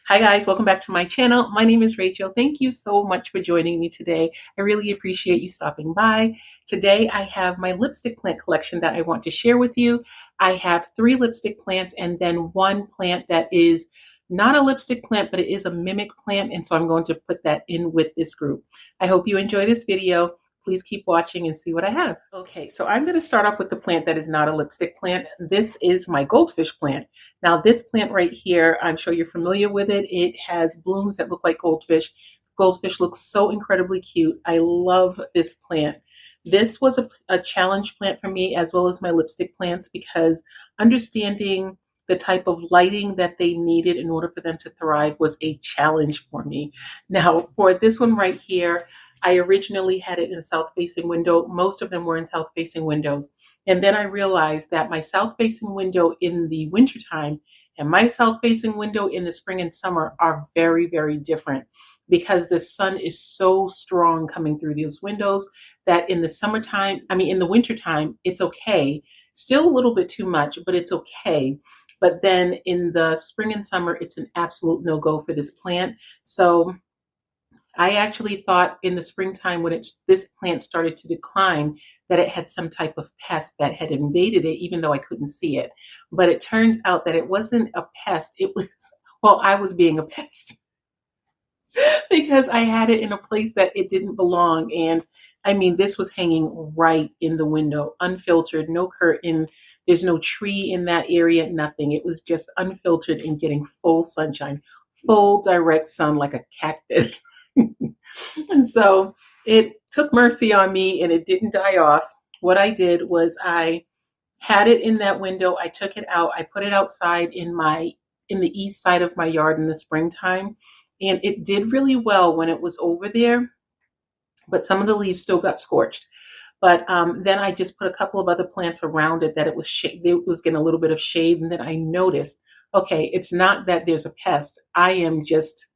Hi guys, welcome back to my channel. My name is Rachel. Thank you so much for joining me today. I really appreciate you stopping by. Today I have my lipstick plant collection that I want to share with you. I have 3 lipstick plants and then one plant that is not a lipstick plant, but it is a mimic plant, and so I'm going to put that in with this group. I hope you enjoy this video. Please keep watching and see what I have. Okay, so I'm going to start off with the plant that is not a lipstick plant. This is my goldfish plant. Now this plant right here, I'm sure you're familiar with it. It has blooms that look like goldfish. Goldfish looks so incredibly cute. I love this plant. This was a challenge plant for me as well as my lipstick plants because understanding the type of lighting that they needed in order for them to thrive was a challenge for me. Now for this one right here, I originally had it in a south-facing window. Most of them were in south-facing windows. And then I realized that my south-facing window in the wintertime and my south-facing window in the spring and summer are very, very different because the sun is so strong coming through those windows that in the summertime, in the wintertime, it's okay. Still a little bit too much, but it's okay. But then in the spring and summer, it's an absolute no-go for this plant. So I actually thought in the springtime when this plant started to decline that it had some type of pest that had invaded it, even though I couldn't see it. But it turns out that it wasn't a pest. It was, well, I was being a pest because I had it in a place that it didn't belong. And this was hanging right in the window, unfiltered, no curtain. There's no tree in that area, nothing. It was just unfiltered and getting full sunshine, full direct sun like a cactus. And so it took mercy on me and it didn't die off. What I did was I had it in that window. I took it out. I put it outside in the east side of my yard in the springtime. And it did really well when it was over there, but some of the leaves still got scorched. But then I just put a couple of other plants around it that it was getting a little bit of shade. And then I noticed, okay, it's not that there's a pest. I am just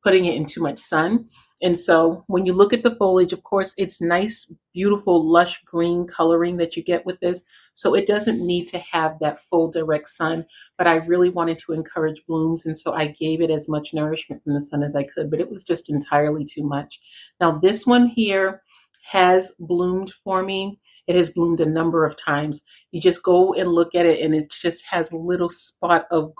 putting it in too much sun. And so when you look at the foliage, of course, it's nice, beautiful, lush green coloring that you get with this. So it doesn't need to have that full direct sun, but I really wanted to encourage blooms. And so I gave it as much nourishment from the sun as I could, but it was just entirely too much. Now this one here has bloomed for me. It has bloomed a number of times. You just go and look at it and it just has a little spot of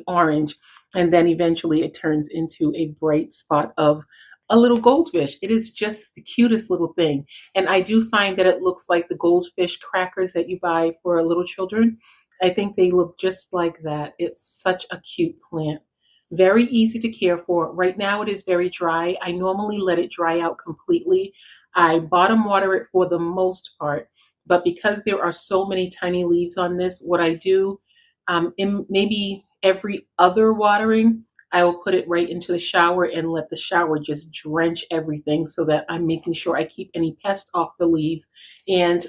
orange. And then eventually it turns into a bright spot of a little goldfish. It is just the cutest little thing. And I do find that it looks like the goldfish crackers that you buy for little children. I think they look just like that. It's such a cute plant. Very easy to care for. Right now it is very dry. I normally let it dry out completely. I bottom water it for the most part, but because there are so many tiny leaves on this, what I do in maybe every other watering, I will put it right into the shower and let the shower just drench everything so that I'm making sure I keep any pests off the leaves. And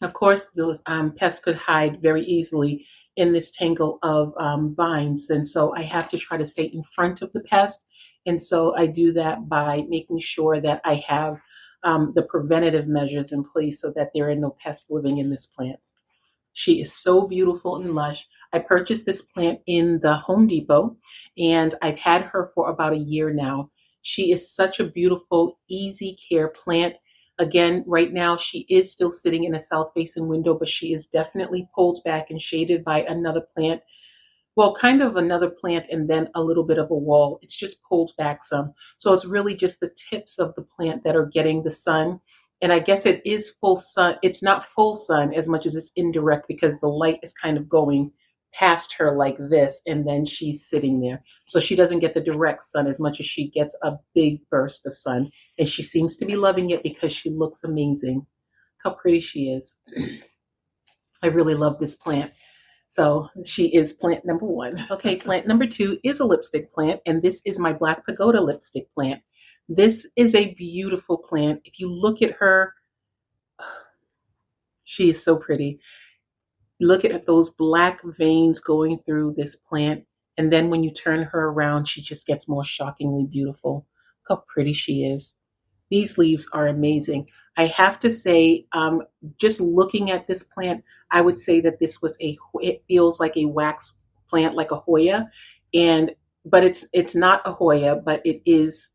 of course, the pests could hide very easily in this tangle of vines. And so I have to try to stay in front of the pest. And so I do that by making sure that I have the preventative measures in place so that there are no pests living in this plant. She is so beautiful and lush. I purchased this plant in the Home Depot and I've had her for about a year now. She is such a beautiful, easy care plant. Again, right now she is still sitting in a south-facing window, but she is definitely pulled back and shaded by another plant. Well, kind of another plant and then a little bit of a wall. It's just pulled back some. So it's really just the tips of the plant that are getting the sun. And I guess it is full sun. It's not full sun as much as it's indirect because the light is kind of going past her like this and then she's sitting there. So she doesn't get the direct sun as much as she gets a big burst of sun. And she seems to be loving it because she looks amazing. How pretty she is. I really love this plant. So she is plant number 1. Okay, plant number 2 is a lipstick plant, and this is my Black Pagoda lipstick plant. This is a beautiful plant. If you look at her, she is so pretty. Look at those black veins going through this plant, and then when you turn her around, she just gets more shockingly beautiful. Look how pretty she is. These leaves are amazing. I have to say, just looking at this plant, I would say that this was it feels like a wax plant, like a Hoya. And but it's not a Hoya, but it is,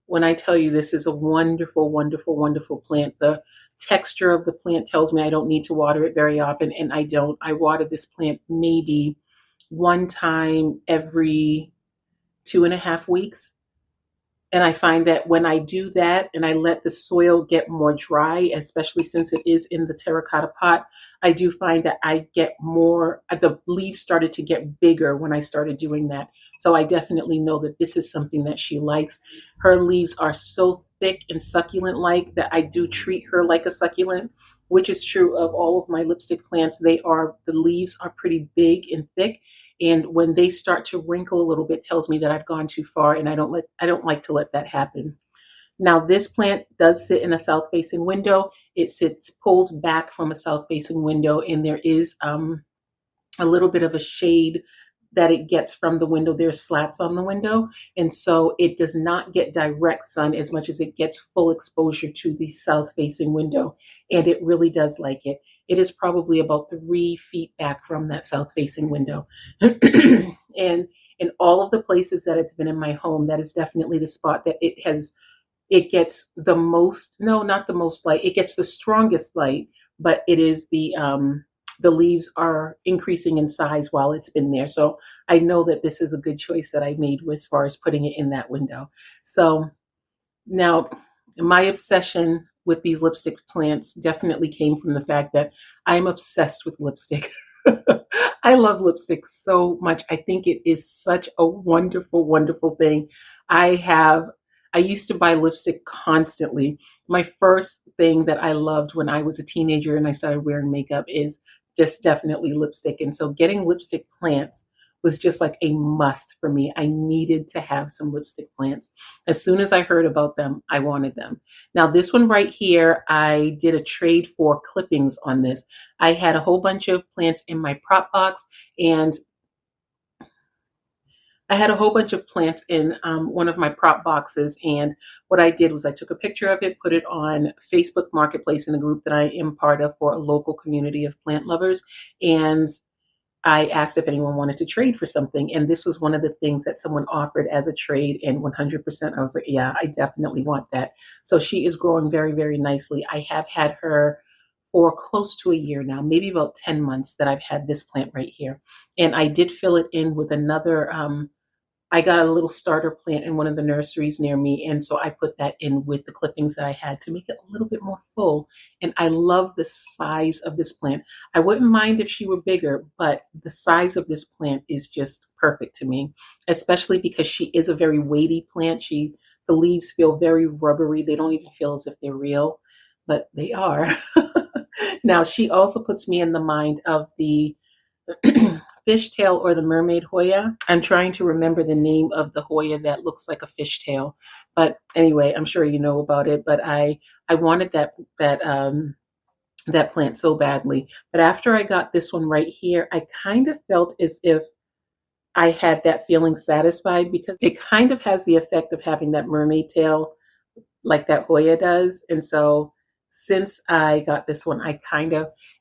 when I tell you this is a wonderful, wonderful, wonderful plant. The texture of the plant tells me I don't need to water it very often, and I don't. I water this plant maybe one time every 2.5 weeks. And I find that when I do that and I let the soil get more dry, especially since it is in the terracotta pot, I do find that I get more, the leaves started to get bigger when I started doing that. So I definitely know that this is something that she likes. Her leaves are so thick and succulent like that I do treat her like a succulent, which is true of all of my lipstick plants. The leaves are pretty big and thick, and when they start to wrinkle a little bit, tells me that I've gone too far, and I don't like to let that happen. Now this plant does sit in a south facing window. It sits pulled back from a south facing window, and there is a little bit of a shade that it gets from the window. There's slats on the window, and so it does not get direct sun as much as it gets full exposure to the south facing window, and it really does like it. It is probably about 3 feet back from that south facing window. And in all of the places that it's been in my home, that is definitely the spot that it gets the most, no, not the most light, it gets the strongest light, but it is the leaves are increasing in size while it's been there. So I know that this is a good choice that I made as far as putting it in that window. So now my obsession with these lipstick plants definitely came from the fact that I'm obsessed with lipstick. I love lipstick so much. I think it is such a wonderful, wonderful thing. I have I used to buy lipstick constantly. My first thing that I loved when I was a teenager and I started wearing makeup is just definitely lipstick. And so getting lipstick plants was just like a must for me. I needed to have some lipstick plants. As soon as I heard about them, I wanted them. Now, this one right here, I did a trade for clippings on this. I had a whole bunch of plants in my prop box, and I had a whole bunch of plants in one of my prop boxes, and what I did was I took a picture of it, put it on Facebook Marketplace in a group that I am part of for a local community of plant lovers, and I asked if anyone wanted to trade for something, and this was one of the things that someone offered as a trade, and 100% I was like, yeah, I definitely want that. So she is growing very, very nicely. I have had her for close to a year now, maybe about 10 months that I've had this plant right here. And I did fill it in with another I got a little starter plant in one of the nurseries near me, and so I put that in with the clippings that I had to make it a little bit more full. And I love the size of this plant. I wouldn't mind if she were bigger, but the size of this plant is just perfect to me, especially because she is a very weighty plant. The leaves feel very rubbery. They don't even feel as if they're real, but they are. Now, she also puts me in the mind of the fishtail or the mermaid Hoya. I'm trying to remember the name of the Hoya that looks like a fishtail. But anyway, I'm sure you know about it. But I wanted that plant so badly. But after I got this one right here, I kind of felt as if I had that feeling satisfied, because it kind of has the effect of having that mermaid tail like that Hoya does. And so since I got this one,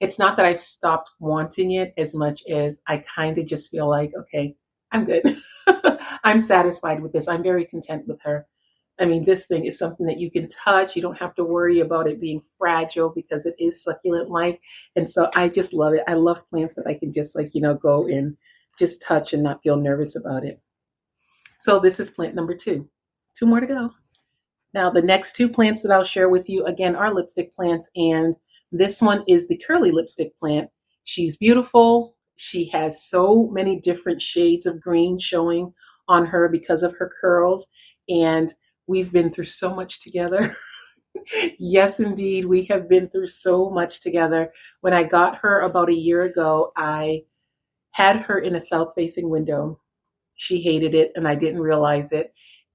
it's not that I've stopped wanting it as much as I kind of just feel like, okay, I'm good. I'm satisfied with this. I'm very content with her. I mean, this thing is something that you can touch. You don't have to worry about it being fragile because it is succulent like. And so I just love it. I love plants that I can just go and just touch and not feel nervous about it. So this is plant number two. Two more to go. Now, the next two plants that I'll share with you again are lipstick plants, and this one is the curly lipstick plant. She's beautiful. She has so many different shades of green showing on her because of her curls, and we've been through so much together. Yes, indeed, we have been through so much together. When I got her about a year ago, I had her in a south-facing window. She hated it, and I didn't realize it,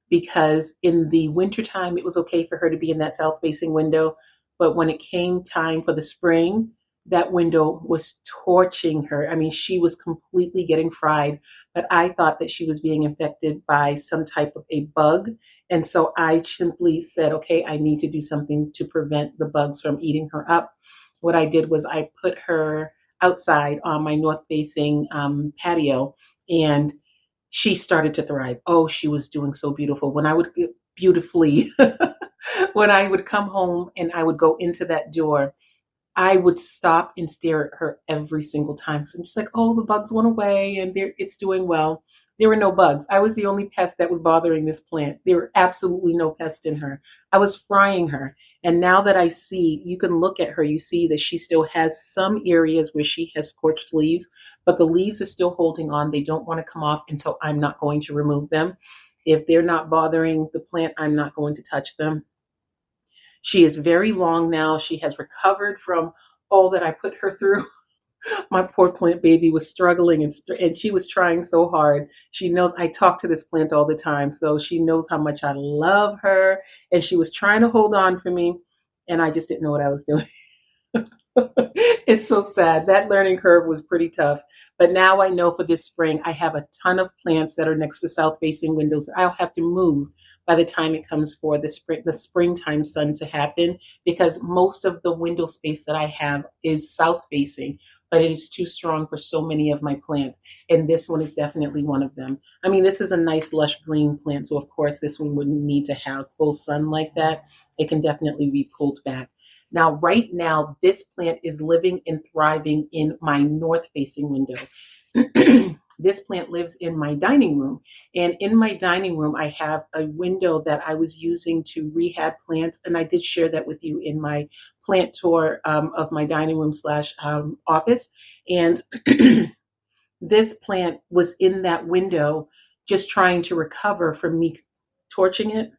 because in the wintertime, it was okay for her to be in that south facing window. But when it came time for the spring, that window was torching her. I mean, she was completely getting fried, but I thought that she was being infected by some type of a bug. And so I simply said, okay, I need to do something to prevent the bugs from eating her up. What I did was I put her outside on my north facing patio, and she started to thrive. Oh, she was doing so beautiful. When I would get beautifully, when I would come home and I would go into that door, I would stop and stare at her every single time. So I'm just like, oh, the bugs went away and it's doing well. There were no bugs. I was the only pest that was bothering this plant. There were absolutely no pests in her. I was frying her. And now that I see, you can look at her, you see that she still has some areas where she has scorched leaves, but the leaves are still holding on. They don't want to come off, and so I'm not going to remove them. If they're not bothering the plant, I'm not going to touch them. She is very long now. She has recovered from all that I put her through. My poor plant baby was struggling and she was trying so hard. She knows I talk to this plant all the time, so she knows how much I love her. And she was trying to hold on for me, and I just didn't know what I was doing. It's so sad. That learning curve was pretty tough. But now I know for this spring, I have a ton of plants that are next to south facing windows that I'll have to move by the time it comes for the springtime sun to happen, because most of the window space that I have is south facing, but it is too strong for so many of my plants. And this one is definitely one of them. I mean, this is a nice lush green plant, so of course this one wouldn't need to have full sun like that. It can definitely be pulled back. Now, right now, this plant is living and thriving in my north-facing window. This plant lives in my dining room. And in my dining room, I have a window that I was using to rehab plants. And I did share that with you in my plant tour of my dining room slash office. And this plant was in that window just trying to recover from me torching it.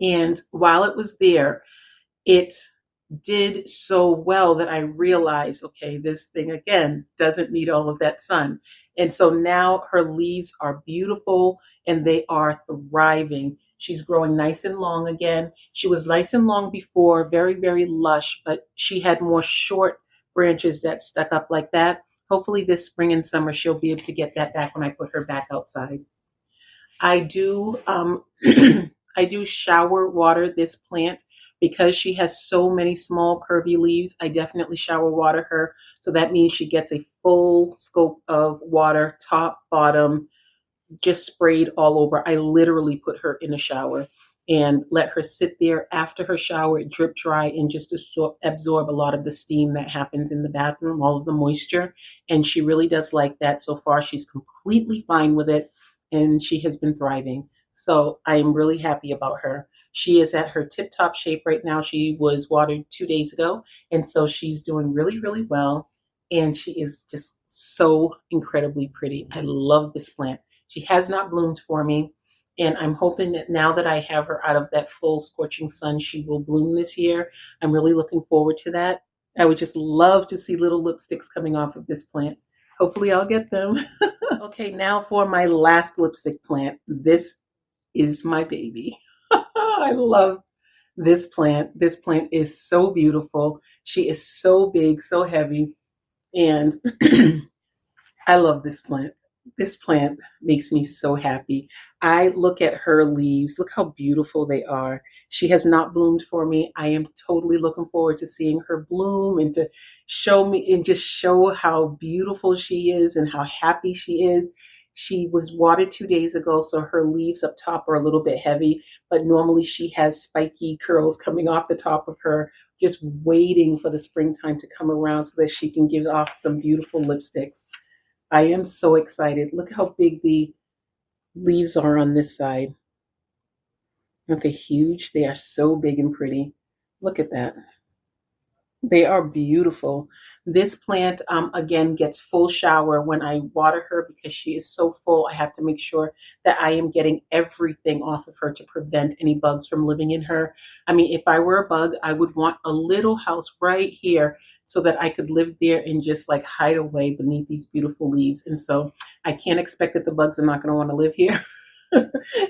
And while it was there, it did so well that I realized, okay, this thing again doesn't need all of that sun. And so now her leaves are beautiful and they are thriving. She's growing nice and long again. She was nice and long before, very, very lush, but she had more short branches that stuck up like that. Hopefully this spring and summer, she'll be able to get that back when I put her back outside. I do I do shower water this plant because she has so many small curvy leaves. I definitely shower water her. So that means she gets a full scope of water, top, bottom, just sprayed all over. I literally put her in a shower and let her sit there after her shower, drip dry, and just absorb a lot of the steam that happens in the bathroom, all of the moisture. And she really does like that. So far, she's completely fine with it, and she has been thriving. So I am really happy about her. She is at her tip top shape right now. She was watered 2 days ago, and so she's doing really, really well. And she is just so incredibly pretty. I love this plant. She has not bloomed for me, and I'm hoping that now that I have her out of that full scorching sun, she will bloom this year. I'm really looking forward to that. I would just love to see little lipsticks coming off of this plant. Hopefully I'll get them. Okay, now for my last lipstick plant. This is my baby. I love this plant. This plant is so beautiful. She is so big, so heavy, and I love this plant. This plant makes me so happy. I look at her leaves. Look how beautiful they are. She has not bloomed for me. I am totally looking forward to seeing her bloom and to show me and just show how beautiful she is and how happy she is. She was watered 2 days ago, so her leaves up top are a little bit heavy, but normally she has spiky curls coming off the top of her, just waiting for the springtime to come around so that she can give off some beautiful lipsticks. I am so excited. Look how big the leaves are on this side. Aren't they huge? They are so big and pretty. Look at that. They are beautiful. This plant, again, gets full shower when I water her because she is so full. I have to make sure that I am getting everything off of her to prevent any bugs from living in her. I mean, if I were a bug, I would want a little house right here so that I could live there and just like hide away beneath these beautiful leaves. And so I can't expect that the bugs are not going to want to live here.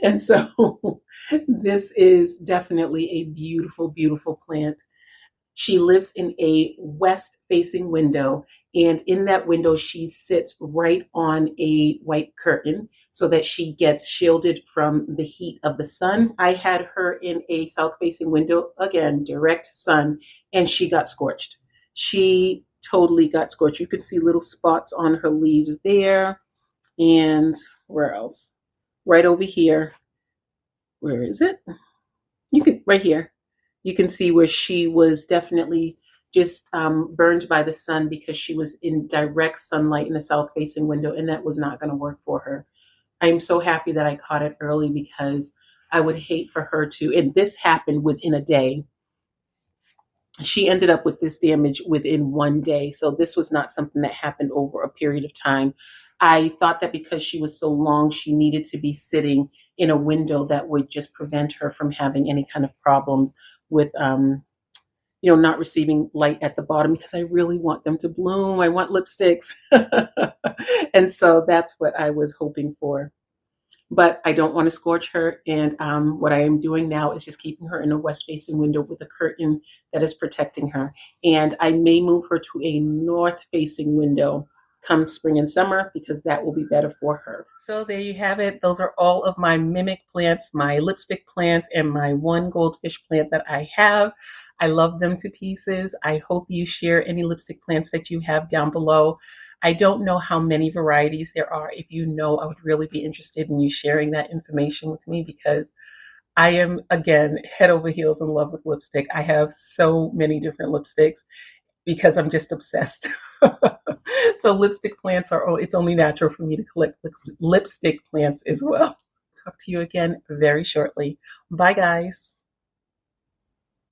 And so this is definitely a beautiful, beautiful plant. She lives in a west facing window, and in that window, she sits right on a white curtain so that she gets shielded from the heat of the sun. I had her in a south facing window, again, direct sun, and she got scorched. She totally got scorched. You can see little spots on her leaves there, and Where else? Right over here. Where is it? You can, right here. You can see where she was definitely just burned by the sun because she was in direct sunlight in the south facing window, and that was not going to work for her. I'm so happy that I caught it early because I would hate for her to, and this happened within a day. She ended up with this damage within one day. So this was not something that happened over a period of time. I thought that because she was so long, she needed to be sitting in a window that would just prevent her from having any kind of problems with, not receiving light at the bottom because I really want them to bloom. I want lipsticks. And so that's what I was hoping for. But I don't want to scorch her. And what I am doing now is just keeping her in a west facing window with a curtain that is protecting her. And I may move her to a north facing window come spring and summer because that will be better for her. So there you have it. Those are all of my mimic plants, my lipstick plants, and my one goldfish plant that I have. I love them to pieces. I hope you share any lipstick plants that you have down below. I don't know how many varieties there are. If you know, I would really be interested in you sharing that information with me because I am, again, head over heels in love with lipstick. I have so many different lipsticks because I'm just obsessed. So lipstick plants are, it's only natural for me to collect lipstick plants as well. Talk to you again very shortly. Bye, guys.